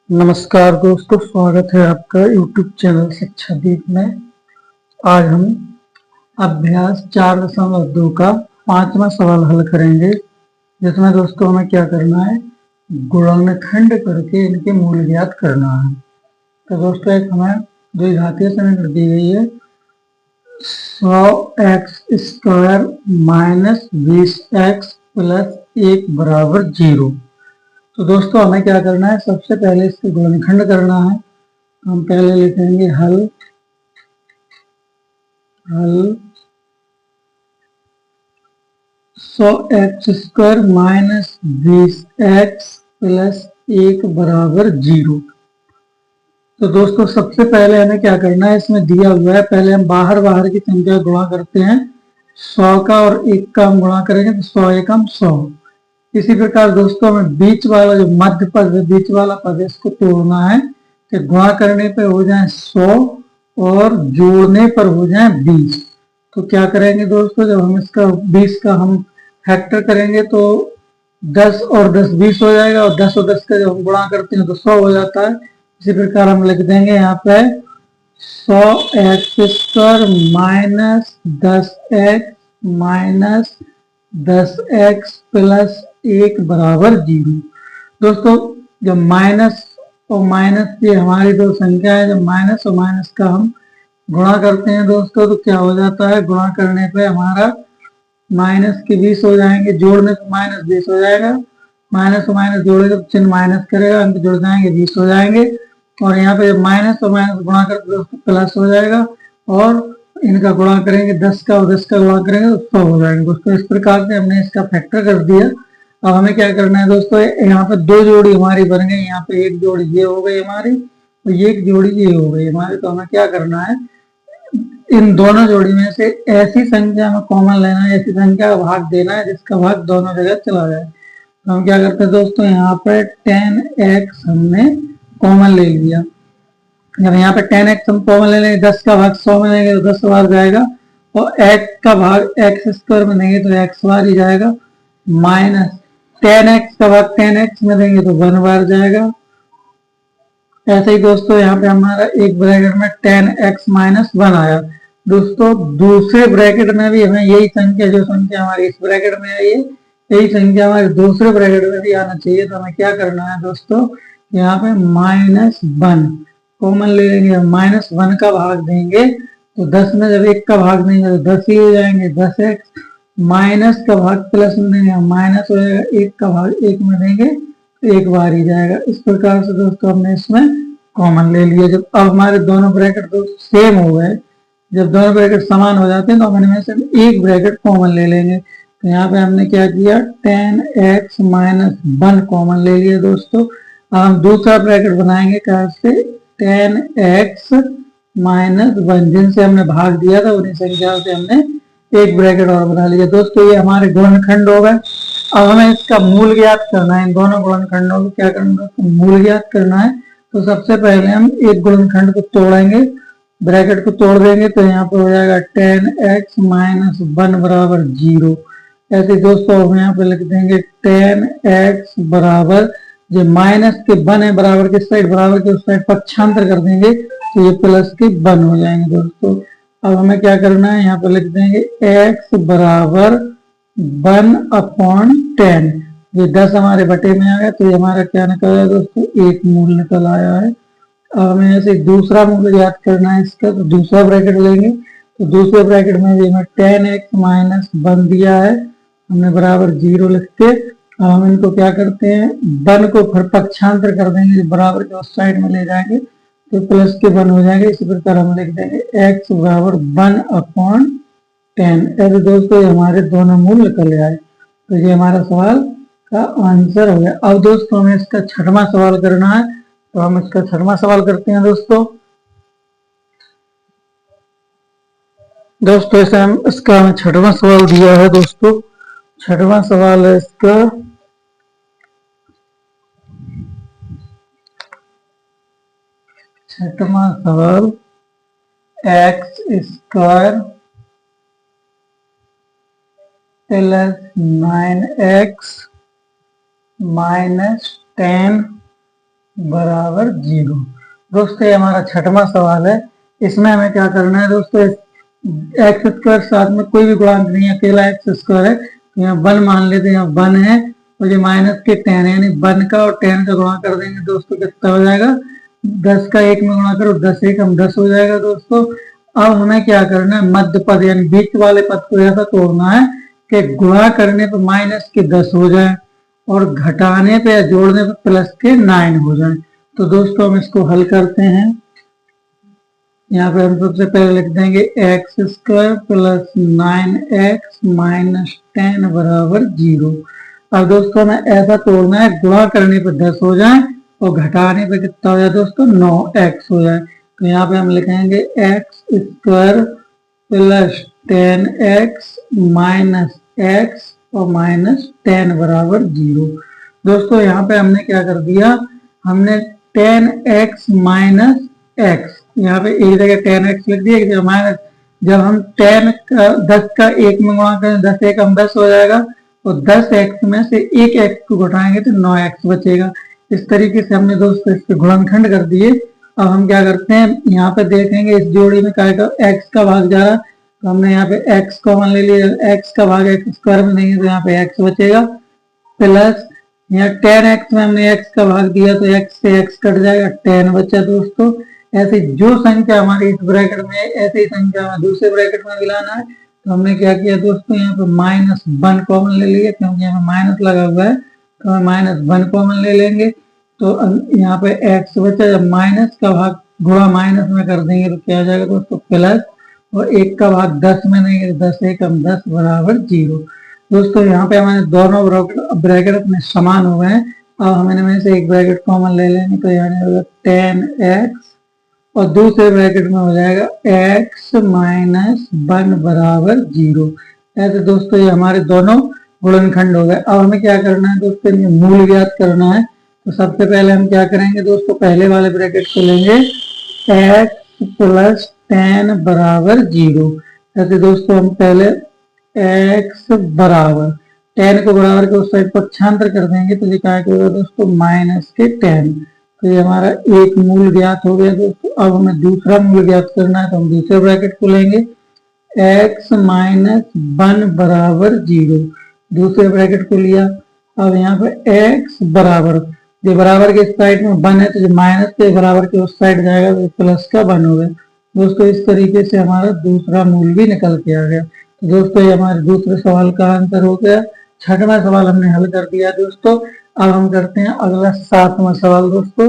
नमस्कार दोस्तों, स्वागत है आपका YouTube चैनल शिक्षादीप में। आज हम अभ्यास 4.2 का 5वां सवाल हल करेंगे, जिसमें दोस्तों हमें क्या करना है, गुणनखंड करके इनके मूल ज्ञात करना है। तो दोस्तों एक हमें द्विघातीय समीकरण दी गई है 100x² - 20x + 1 बराबर 0। तो दोस्तों हमें क्या करना है, सबसे पहले इसके गुणनखंड करना है। हम पहले लिखेंगे हल 100x² - 20x + 1 बराबर 0। तो दोस्तों सबसे पहले हमें क्या करना है, इसमें दिया हुआ है, पहले हम बाहर की संख्या गुणा करते हैं। 100 का और 1 का हम गुणा करेंगे तो 100 एकम 100। इसी प्रकार दोस्तों हमें बीच वाला जो मध्य पद है, बीच वाला पद है, इसको तोड़ना है कि गुणा करने पर हो जाए 100 और जोड़ने पर हो जाए 20। तो क्या करेंगे दोस्तों, जब हम इसका 20 का हम फैक्टर करेंगे तो 10 और 10 20 हो जाएगा, और 10 और 10 का जब हम गुणा करते हैं तो 100 हो जाता है। इसी प्रकार हम लिख देंगे यहाँ पे 100x² - 10x - 10x + 1 बराबर 0। दोस्तों जब माइनस और माइनस ये हमारी दो संख्या है, जब माइनस और माइनस का हम गुणा करते हैं दोस्तों तो क्या हो जाता है, गुणा करने पे हमारा माइनस के 20 हो जाएंगे, जोड़ने पे माइनस 20 हो जाएगा। माइनस और माइनस जोड़ेगा तो चिन्ह माइनस करेगा, अंक जुड़ जाएंगे, 20 हो जाएंगे। और यहाँ पे जब माइनस और माइनस गुणा करते दोस्तों प्लस हो जाएगा, और इनका गुणा करेंगे 10 का और 10 का गुणा करेंगे तो 100 हो जाएंगे। दोस्तों इस प्रकार से हमने इसका फैक्टर कर दिया। अब हमें क्या करना है दोस्तों, यहाँ पे दो जोड़ी हमारी बन गई, यहाँ पे एक जोड़ी ये हो गई हमारी और ये एक जोड़ी ये हो गई हमारी। तो हमें क्या करना है, इन दोनों जोड़ी में से ऐसी संख्या में कॉमन लेना है, ऐसी संख्या का भाग देना है जिसका भाग दोनों जगह चला जाए। तो हम क्या करते हैं दोस्तों, यहाँ पे 10x हमने कॉमन ले लिया। जब यहाँ पे 10x हम कॉमन ले लेंगे, 10 का भाग 100 में लेंगे तो 10 बार जाएगा, और x का भाग x² में देंगे तो x बार ही जाएगा, माइनस 10x का भाग 10x में देंगे तो 1 बार जाएगा। ऐसे ही दोस्तों यहाँ पे हमारा एक ब्रैकेट में 10x - 1 आया। दोस्तों दूसरे ब्रैकेट में भी हमें यही संख्या, जो संख्या हमारी इस ब्रैकेट में आई है, यही संख्या हमारे दूसरे ब्रैकेट में भी आना चाहिए। तो हमें क्या करना है दोस्तों, यहाँ पे -1 कॉमन ले लेंगे, -1 का भाग देंगे तो 10 में जब 1 का भाग देंगे तो 10 ही हो जाएंगे, 10x माइनस का भाग प्लस में देंगे, माइनस हो जाएगा, 1 का भाग 1 में देंगे तो 1 बार ही जाएगा। इस प्रकार से दोस्तों हमने इसमें कॉमन ले लिया। जब अब हमारे दोनों ब्रैकेट तो सेम हो गए, जब दोनों ब्रैकेट समान हो जाते हैं तो हम इनमें से एक ब्रैकेट कॉमन ले लेंगे। तो यहाँ पे हमने क्या किया, 10x - 1 कॉमन ले लिया दोस्तों। अब हम दूसरा ब्रैकेट बनाएंगे, कहाँ से, 10x - 1 जिनसे हमने भाग दिया था उन्हीं संख्या से हमने एक ब्रैकेट और बना लिया। दोस्तों ये हमारे गुणनखंड हो गए। अब हमें इसका मूल ज्ञात करना है, इन दोनों गुणनखंडों को क्या करना है, मूल ज्ञात करना है। तो सबसे पहले हम एक गुणनखंड को तोड़ेंगे, ब्रैकेट को तोड़ देंगे तो यहाँ पर हो जाएगा 10x - 1 बराबर 0। ऐसे दोस्तों हम यहाँ पे लिख देंगे 10x बराबर, जो माइनस के 1 है बराबर किस साइड, बराबर के उस साइड पक्षांतर कर देंगे तो ये प्लस के 1 हो जाएंगे दोस्तों। अब हमें क्या करना है, यहाँ पे लिख देंगे x बराबर 1/10। ये 10 हमारे बटे में आ गया, तो ये हमारा क्या निकल आया दोस्तों, एक मूल निकल आया है। अब हमें ऐसे दूसरा मूल याद करना है इसका, तो दूसरा ब्रैकेट लेंगे, तो दूसरे ब्रैकेट में भी हमें 10x - 1 दिया है, हमने बराबर 0 लिख के। अब हम इनको क्या करते हैं, 1 को फिर पक्षांतर कर देंगे, बराबर के उस साइड में ले जाएंगे तो प्लस के 1 हो जाएंगे। इसी प्रकार हम लिख देंगे x बराबर 1/10। ऐसे दोस्तों ये हमारे दोनों मूल निकल आए। तो ये हमारा सवाल का आंसर हो गया। अब दोस्तों हमें इसका छठवां सवाल करना है, तो हम इसका छठवां सवाल करते हैं दोस्तों। ऐसे हम इसका हमें छठवां सवाल दिया है दोस्तों। छठवां सवाल है इसका, छठवां सवाल x² + 9x - 10 बराबर 0। दोस्तों ये हमारा छठवां सवाल है। इसमें हमें क्या करना है दोस्तों, एक्स स्क्वायर साथ में कोई भी गुणांक नहीं है, अकेला एक्स स्क्वायर है, तो यहाँ 1 मान लेते हैं, यहाँ 1 है और ये माइनस के 10 है, यानी 1 का और 10 का गुणा कर देंगे दोस्तों, कितना हो जाएगा, 10 का 1 में गुणा करो, 10 1 हम 10 हो जाएगा दोस्तों। अब हमें क्या करना है, मध्य पद यानी बीच वाले पद को ऐसा तोड़ना है कि गुणा करने पर माइनस के 10 हो जाए और घटाने पे या जोड़ने पे प्लस के 9 हो जाए। तो दोस्तों हम इसको हल करते हैं। यहाँ पे हम सबसे पहले लिख देंगे x square plus 9x minus 10 बराबर 0। अब दोस्तों हमें ऐसा तोड़ना है, गुणा करने पे 10 हो जाए और घटाने पे कितना हो जाए दोस्तों, 9x हो जाए। तो यहाँ पे हम लिखेंगे x square plus 10x minus x और माइनस 10 बराबर 0। दोस्तों यहाँ पे हमने क्या कर दिया, हमने 10x माइनस x, यहाँ पे एक जगह 10x लिख दिया, एक जगह माइनस। जब हम 10 का 1 में गुणा करें, 10 1 हम 10 हो जाएगा और 10x में से एक x को घटाएंगे तो 9x बचेगा। इस तरीके से हमने दोस्तों इसके गुणनखंड कर दिए। अब हम क्या करते हैं, यहाँ पे देखेंगे इस जोड़ी में क्या x का भाग जा रहा, तो हमने यहाँ पे x कॉमन ले लिया, x का भाग x स्क्वायर में देंगे तो यहाँ पे x बचेगा, प्लस यहाँ 10x में हमने x का भाग दिया तो x से x कट जाएगा, 10 बचा दोस्तों। ऐसे जो संख्या हमारी इस ब्रैकेट में है, ऐसे ही संख्या हमें दूसरे ब्रैकेट में मिलाना है। तो हमने क्या किया दोस्तों, यहाँ पे -1 कॉमन ले लिया, क्योंकि यहाँ पे माइनस लगा हुआ है तो हम -1 कॉमन ले लेंगे। तो यहाँ पे x बचा, जब माइनस का भाग गुणा माइनस में कर देंगे तो क्या आ जाएगा दोस्तों, प्लस, और 1 का भाग 10 में देंगे, 10 1 हम 10 बराबर 0। दोस्तों यहाँ पे हमारे दोनों ब्रैकेट अपने समान हो गए हैं। अब हम इनमें से एक ब्रैकेट कॉमन ले लेंगे, तो यानी होगा 10x और दूसरे ब्रैकेट में हो जाएगा x माइनस 1 बराबर 0। ऐसे दोस्तों ये हमारे दोनों गुणनखंड हो गए। अब हमें क्या करना है दोस्तों, इनमें मूल ज्ञात करना है। तो सबसे पहले हम क्या करेंगे दोस्तों, पहले वाले ब्रैकेट को लेंगे x प्लस 10 बराबर 0। ऐसे दोस्तों हम पहले x बराबर 10 को बराबर के उस साइड पक्षांतर कर देंगे तो लिखा है दोस्तों माइनस के 10। तो ये हमारा एक मूल ज्ञात हो गया दोस्तों। अब हमें दूसरा मूल ज्ञात करना है, तो हम दूसरे ब्रैकेट को लेंगे x माइनस 1 बराबर 0, दूसरे ब्रैकेट को लिया। अब यहाँ पे x बराबर, जो बराबर के इस साइड में 1 है तो जो माइनस के बराबर के उस साइड जाएगा तो प्लस का 1 हो गया दोस्तों। इस तरीके से हमारा दूसरा मूल भी निकल के आ गया। तो दोस्तों ये हमारे दूसरे सवाल का आंसर हो गया। छठवां सवाल हमने हल कर दिया दोस्तों। अब हम करते हैं अगला 7वां सवाल दोस्तों।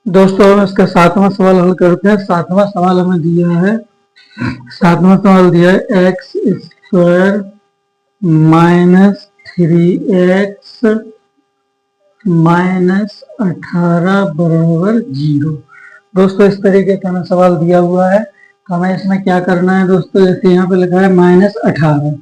दोस्तों हम इसका 7वां सवाल हल करते हैं। 7वां सवाल हमें दिया है, 7वां सवाल दिया है x square minus 3x minus 18 बराबर 0। दोस्तों इस तरीके का हमें सवाल दिया हुआ है। हमें इसमें क्या करना है दोस्तों, जैसे यहाँ पे लिखा है -18,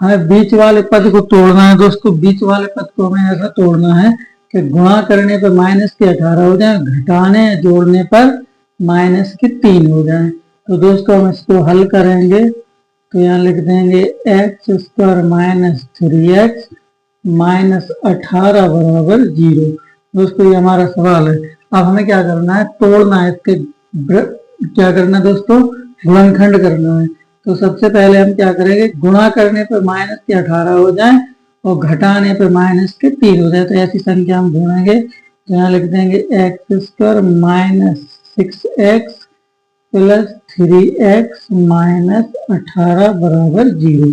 हमें बीच वाले पद को तोड़ना है दोस्तों। बीच वाले पद को हमें ऐसा तोड़ना है कि गुणा करने पर माइनस के 18 हो जाए, घटाने जोड़ने पर माइनस के 3 हो जाए। तो दोस्तों हम इसको हल करेंगे तो यहाँ लिख देंगे x square minus 3x minus 18 बराबर 0। दोस्तों ये हमारा सवाल है। अब हमें क्या करना है, तोड़ना है इसके, क्या करना है दोस्तों, गुणनखंड करना है। तो सबसे पहले हम क्या करेंगे, गुणा करने पर माइनस के 18 हो जाए और घटाने पर माइनस के 3 हो जाए तो ऐसी संख्या हम ढूंढेंगे। तो यहाँ लिख देंगे x square minus 6x plus 3x minus 18 बराबर 0।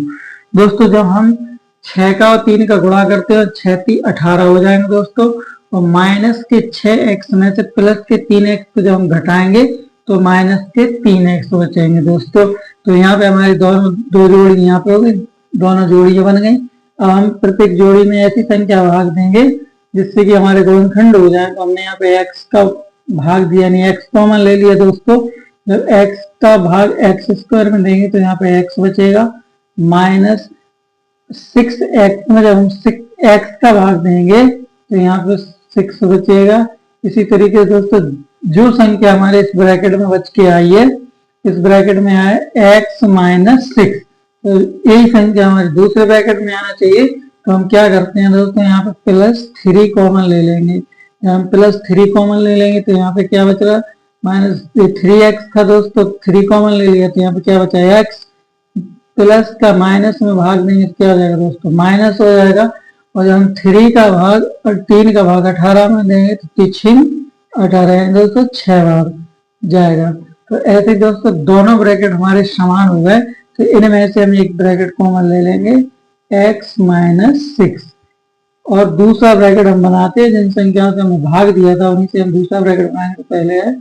दोस्तों जब हम 6 का और 3 का गुणा करते हैं 6 3 18 हो जाएंगे दोस्तों, और माइनस के 6x में से प्लस के 3x को जब हम घटाएंगे तो माइनस के 3x बचेंगे दोस्तों। तो यहाँ पे हमारी दोनों दो जोड़ी यहाँ पे हो गई, दोनों जोड़ियां बन गई। अब हम प्रत्येक जोड़ी में ऐसी संख्या भाग देंगे जिससे कि हमारे गुणनखंड हो जाए। तो हमने यहाँ पे x का भाग दिया, यानी x कॉमन ले लिया दोस्तों। जब x का भाग x स्क्वायर में देंगे तो यहाँ पे x बचेगा, माइनस 6x में जब हम x का भाग देंगे तो यहाँ पे 6 बचेगा। इसी तरीके से दोस्तों जो संख्या हमारे इस ब्रैकेट में बच के आई है, इस ब्रैकेट में आया x माइनस 6, तो यही संख्या हमारे दूसरे ब्रैकेट में आना चाहिए तो हम क्या करते हैं दोस्तों, यहाँ पे प्लस 3 कॉमन ले लेंगे। जब हम प्लस 3 कॉमन ले लेंगे तो यहाँ पे क्या बच रहा, माइनस 3x था दोस्तों, 3 कॉमन ले लिया तो यहाँ पे क्या बचा, x प्लस का माइनस में भाग देंगे तो क्या हो जाएगा दोस्तों, माइनस हो जाएगा। और जब हम 3 का भाग और 3 का भाग 18 में देंगे तो 3 18 दोस्तों 6 बार जाएगा। तो ऐसे दोस्तों दोनों ब्रैकेट हमारे समान हो गए, तो इनमें से हम एक ब्रैकेट कॉमन ले लेंगे x माइनस 6, और दूसरा ब्रैकेट हम बनाते हैं जिन संख्याओं से हमने भाग दिया था उन्हीं से हम दूसरा ब्रैकेट बनाएंगे। तो पहले है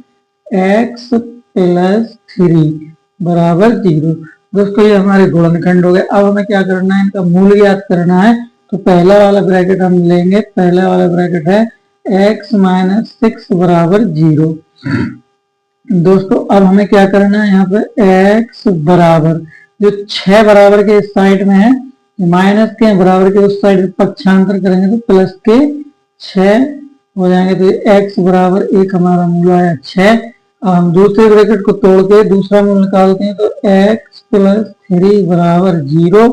x प्लस 3 बराबर 0। दोस्तों ये हमारे गुणनखंड हो गए। अब हमें क्या करना है, इनका मूल ज्ञात करना है। तो पहला वाला ब्रैकेट हम लेंगे, पहला वाला ब्रैकेट है x माइनस 6 बराबर 0। दोस्तों अब हमें क्या करना है, यहाँ पे x बराबर जो 6 बराबर के इस साइड में है, माइनस के बराबर के उस साइड पक्षांतर करेंगे तो प्लस के 6 हो जाएंगे। तो x बराबर एक हमारा मूल आया 6। अब हम दूसरे ब्रैकेट को तोड़ के दूसरा मूल निकालते हैं, तो x प्लस 3 बराबर 0।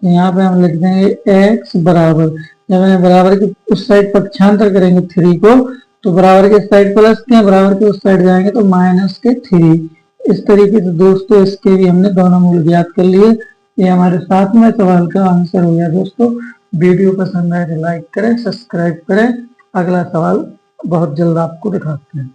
तो यहाँ पे हम लिख देंगे x बराबर, जब हम बराबर के उस साइड पक्षांतर करेंगे 3 को, तो बराबर के साइड प्लस के बराबर के उस साइड जाएंगे तो माइनस के 3। इस तरीके से दोस्तों इसके भी हमने दोनों मूल ज्ञात कर लिए। ये हमारे 7वें सवाल का आंसर हो गया। दोस्तों वीडियो पसंद आए तो लाइक करें, सब्सक्राइब करें। अगला सवाल बहुत जल्द आपको दिखाते हैं।